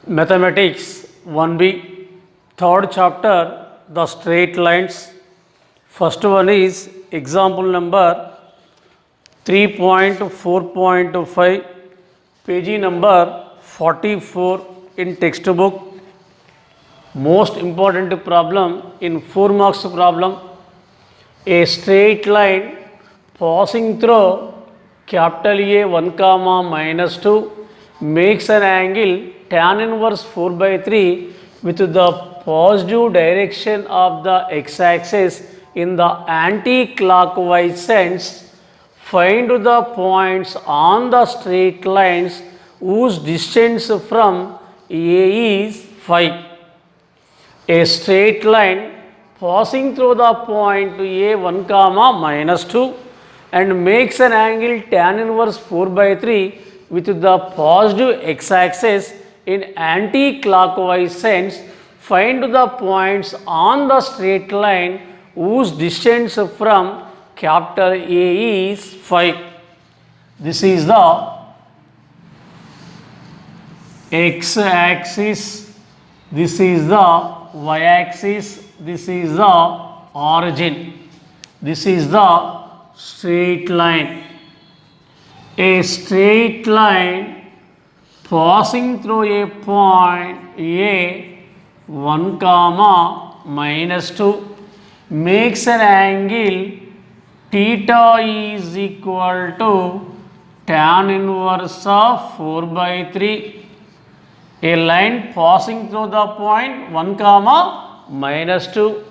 Mathematics 1B, third chapter, the straight lines. First one is example number 3.4.5, page number 44 in textbook. Most important problem in 4 marks problem. A straight line passing through capital A 1 comma minus 2 makes an angle tan inverse 4 by 3 with the positive direction of the x-axis in the anti-clockwise sense. Find the points on the straight lines whose distance from A is 5. A straight line passing through the point A 1 comma minus 2 and makes an angle tan inverse 4 by 3 with the positive x-axis in anti-clockwise sense. Find the points on the straight line whose distance from capital A is 5. This is the x-axis, this is the y-axis, this is the origin, this is the straight line. A straight line passing through a point A 1 comma minus 2 makes an angle theta is equal to tan inverse of 4 by 3. A line passing through the point 1 comma minus 2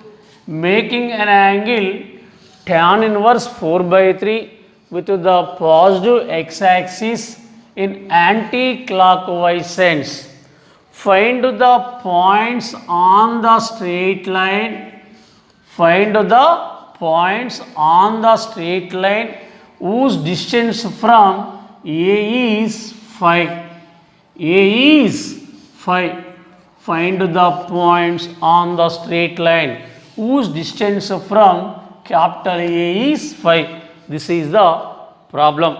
making an angle tan inverse 4 by 3 with the positive x-axis in anti-clockwise sense. Find the points on the straight line. Find the points on the straight line whose distance from A is 5. A is 5. Find the points on the straight line whose distance from capital A is 5. This is the problem.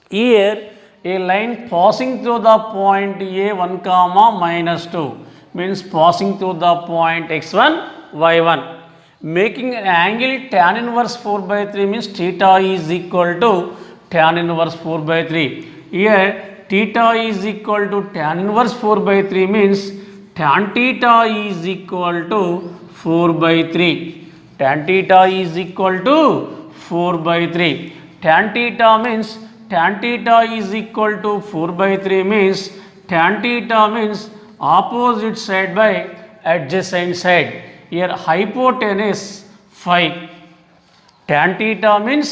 Here a line passing through the point A 1 comma minus 2 means passing through the point x1 y1 making an angle tan inverse 4 by 3 means theta is equal to tan inverse 4 by 3. Here theta is equal to tan inverse 4 by 3 means tan theta is equal to 4 by 3. Tan theta is equal to 4 by 3. Tan theta means tan theta is equal to 4 by 3 means tan theta means opposite side by adjacent side. Here hypotenuse 5. Tan theta means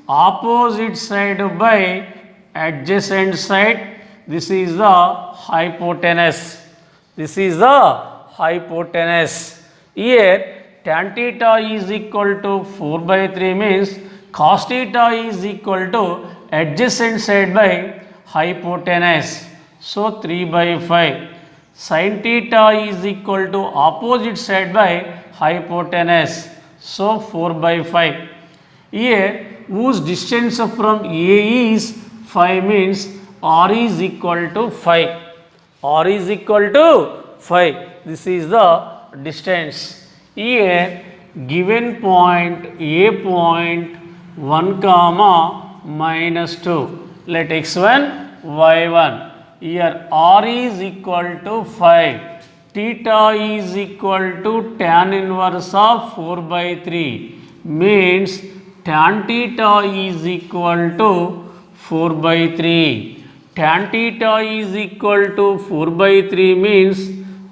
opposite side by adjacent side. This is the hypotenuse. This is the hypotenuse. Here tan theta is equal to 4 by 3 means cos theta is equal to adjacent side by hypotenuse. So 3 by 5. Sin theta is equal to opposite side by hypotenuse. So 4 by 5. Here whose distance from A is 5 means R is equal to 5. R is equal to 5. This is the distance. Here given point A point 1 comma minus 2. Let x1 y1. Here R is equal to 5. Theta is equal to tan inverse of 4 by 3 means tan theta is equal to 4 by 3. Tan theta is equal to 4 by 3 means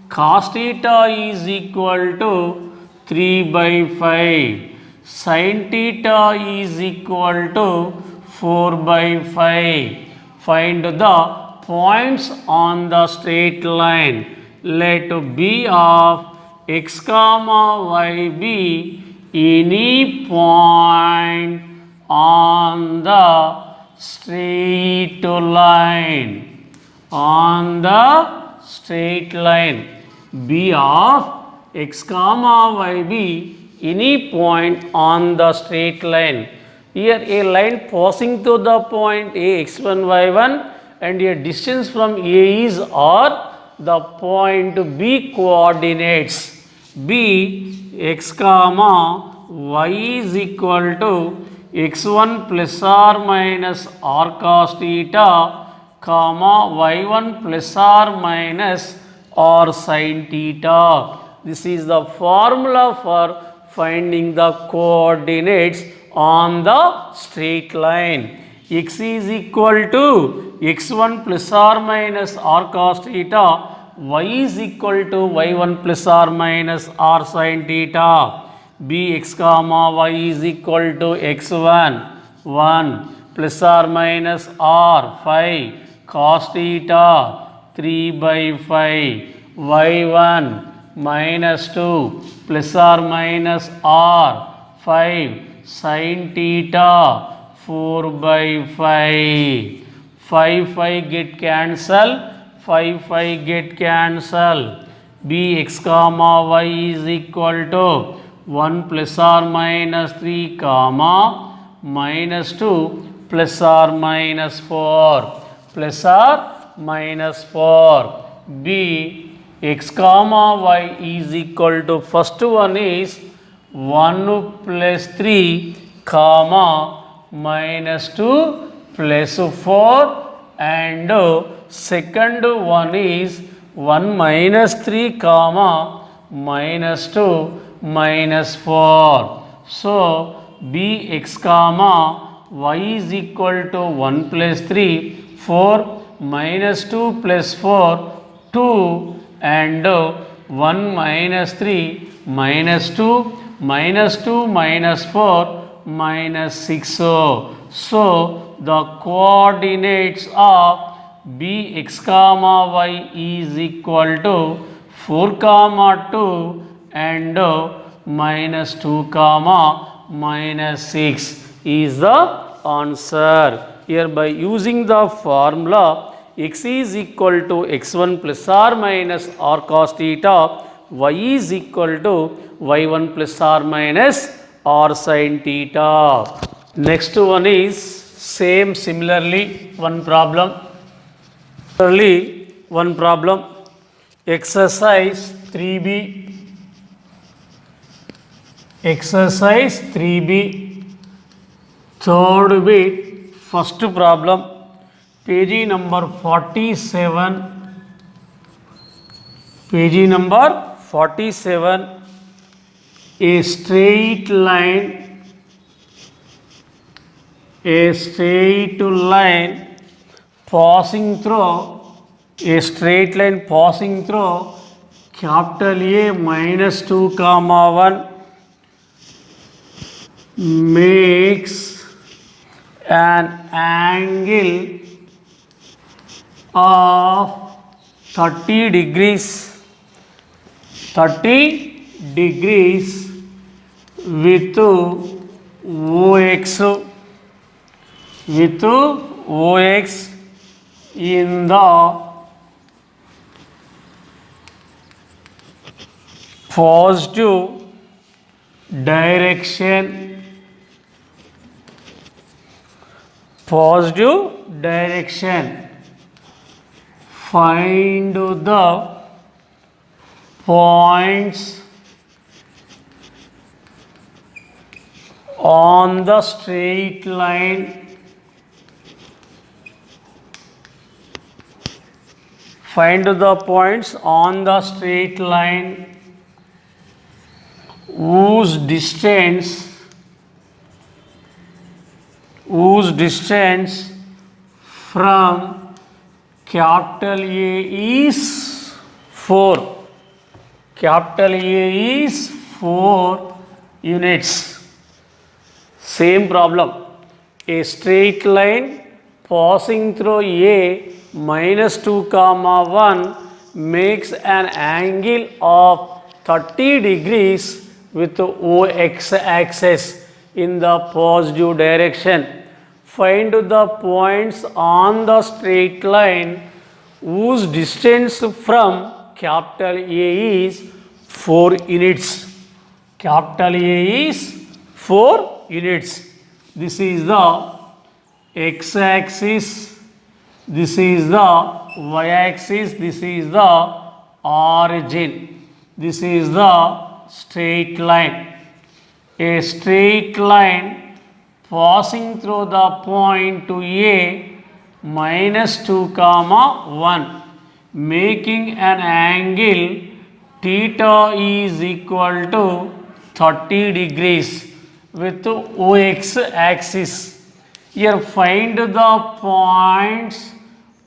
cos theta is equal to 3 by 5. Sin theta is equal to 4 by 5. Find the points on the straight line. Let B of x comma y be any point on the straight line. On the straight line. B of x comma y be any point on the straight line. Here a line passing through the point A x1 y1 and a distance from A is R. the point B coordinates. B x comma y is equal to x1 plus or minus r cos theta comma y1 plus or minus r sin theta. This is the formula for finding the coordinates on the straight line. X is equal to x1 plus or minus r cos theta, y is equal to y1 plus or minus r sin theta. B x comma y is equal to x1 1 plus or minus r 5 cos theta 3 by 5, y1 minus 2 plus or minus r 5 sin theta 4 by 5. 5 get cancel, 5 get cancel. B x comma y is equal to 1 plus or minus 3 comma minus 2 plus or minus 4 plus or minus 4. B x comma y is equal to, first one is 1 plus 3 comma minus 2 plus 4, and second one is 1 minus 3 comma minus 2 minus 4. So B x comma y is equal to 1 plus 3 4 minus 2 plus 4 2, and 1 minus 3 minus 2 minus 2 minus 4 minus 6. So the coordinates of B x comma y is equal to 4 comma 2 and minus 2 comma minus 6 is the answer. Here by using the formula x is equal to x1 plus or minus r cos theta, y is equal to y1 plus or minus r sin theta. Next one is similarly one problem. Exercise 3b. Exercise 3b, third bit, first problem, page number 47. Page number 47. A straight line passing through capital A minus 2 comma 1 makes an angle of 30 degrees with OX in the positive direction. Find the points on the straight line. Find the points on the straight line whose distance from capital A is 4. Capital A is 4 units. Same problem. A straight line passing through A minus 2 comma 1 makes an angle of 30 degrees with the OX axis in the positive direction. Find the points on the straight line whose distance from capital A is 4 units. Capital A is 4 units. This is the x-axis. This is the y-axis, this is the origin, this is the straight line. A straight line passing through the point to A minus 2 comma 1, making an angle theta is equal to 30 degrees with OX axis. Here find the points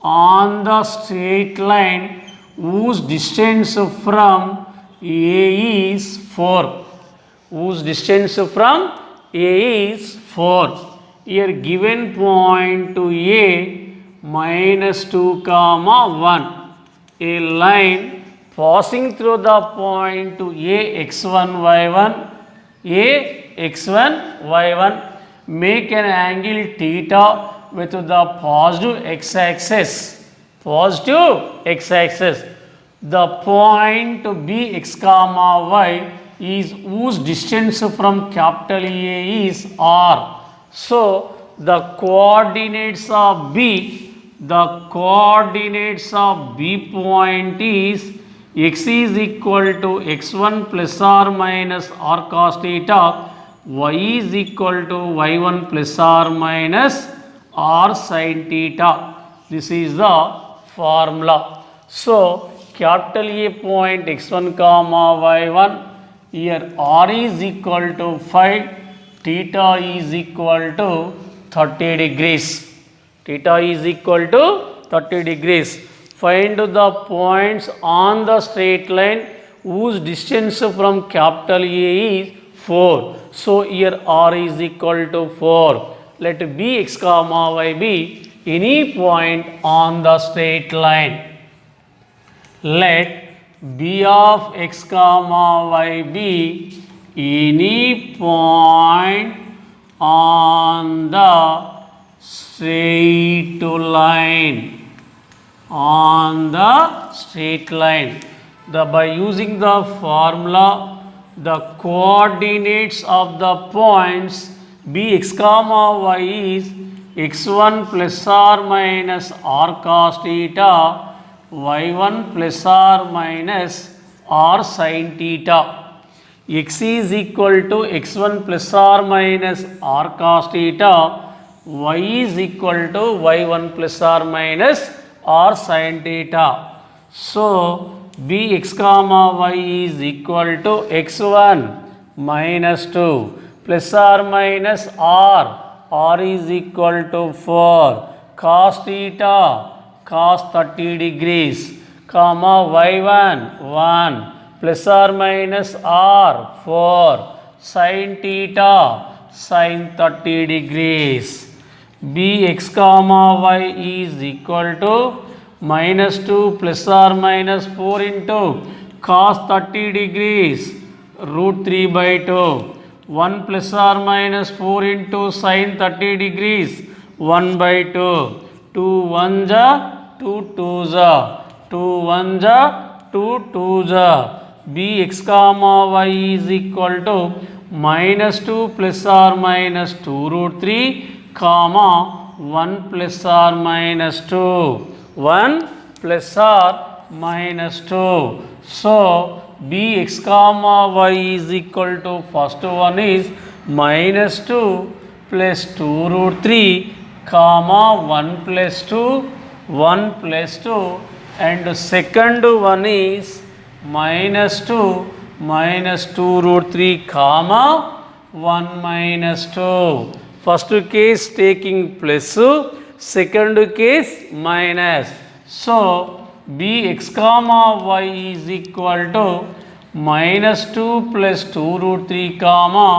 on the straight line whose distance from A is 4. Whose distance from A is 4. Here given point to A minus 2 comma 1. A line passing through the point to A x1 y1. A x1 y1. Make an angle theta with the positive x-axis. Positive x-axis. The point B x comma y is whose distance from capital A is r. So the coordinates of B point is x is equal to x1 plus or minus r cos theta, y is equal to y1 plus or minus r sin theta. This is the formula. So capital A point x1 comma y1, here r is equal to 5, theta is equal to 30 degrees. Theta is equal to 30 degrees. Find the points on the straight line whose distance from capital A is 4. So here r is equal to 4. Let B x comma y be any point on the straight line. Let B of x comma y be any point on the straight line. On the straight line. By using the formula, the coordinates of the points B x comma y is x1 plus or minus r cos theta, y1 plus or minus r sin theta. X is equal to x1 plus or minus r cos theta, y is equal to y1 plus or minus r sin theta. So B x comma y is equal to x1 minus 2 plus or minus r is equal to 4 cos theta cos 30 degrees comma y1 1 plus or minus r 4 sin theta sin 30 degrees. B x comma y is equal to minus 2 plus or minus 4 into cos 30 degrees root 3 by 2, 1 plus or minus 4 into sin 30 degrees 1 by 2, 2 1 ja 2 2 ja 2 1 ja 2 2 ja. B x comma y is equal to minus 2 plus or minus 2 root 3 comma 1 plus or minus 2, 1 plus or minus 2. So B x comma y is equal to first one is minus 2 plus 2 root 3 comma 1 plus 2, 1 plus 2, and second one is minus 2 root 3 comma 1 minus 2. First case taking plus, second case minus. So B x comma y is equal to minus 2 plus 2 root 3 comma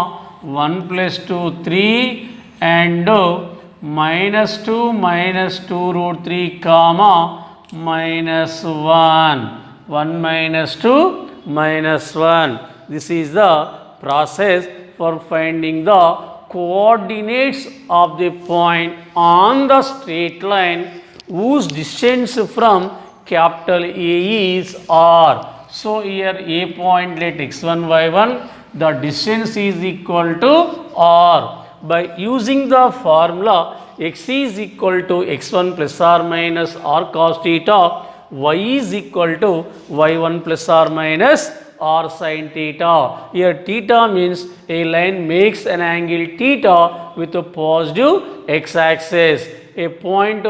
1 plus 2 3 and minus 2 root 3 comma minus 1, 1 minus 2 minus 1. This is the process for finding the coordinates of the point on the straight line whose distance from capital A is r. So here A point, let x1 y1, the distance is equal to r. By using the formula x is equal to x1 plus or minus r cos theta, y is equal to y1 plus or minus r sin theta. Here theta means a line makes an angle theta with a positive x-axis. A point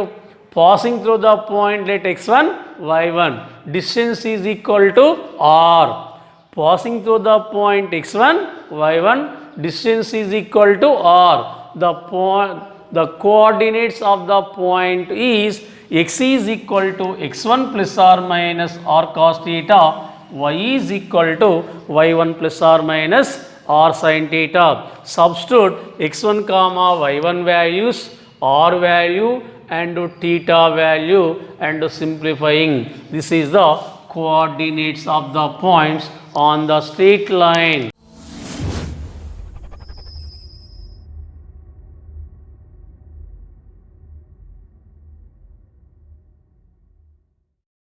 passing through the point let x1, y1. Distance is equal to r. Passing through the point x1, y1, distance is equal to r. The coordinates of the point is x is equal to x1 plus or minus r cos theta, y is equal to y1 plus or minus r sin theta. Substitute x1 comma y1 values, r value and theta value and simplifying. This is the coordinates of the points on the straight line.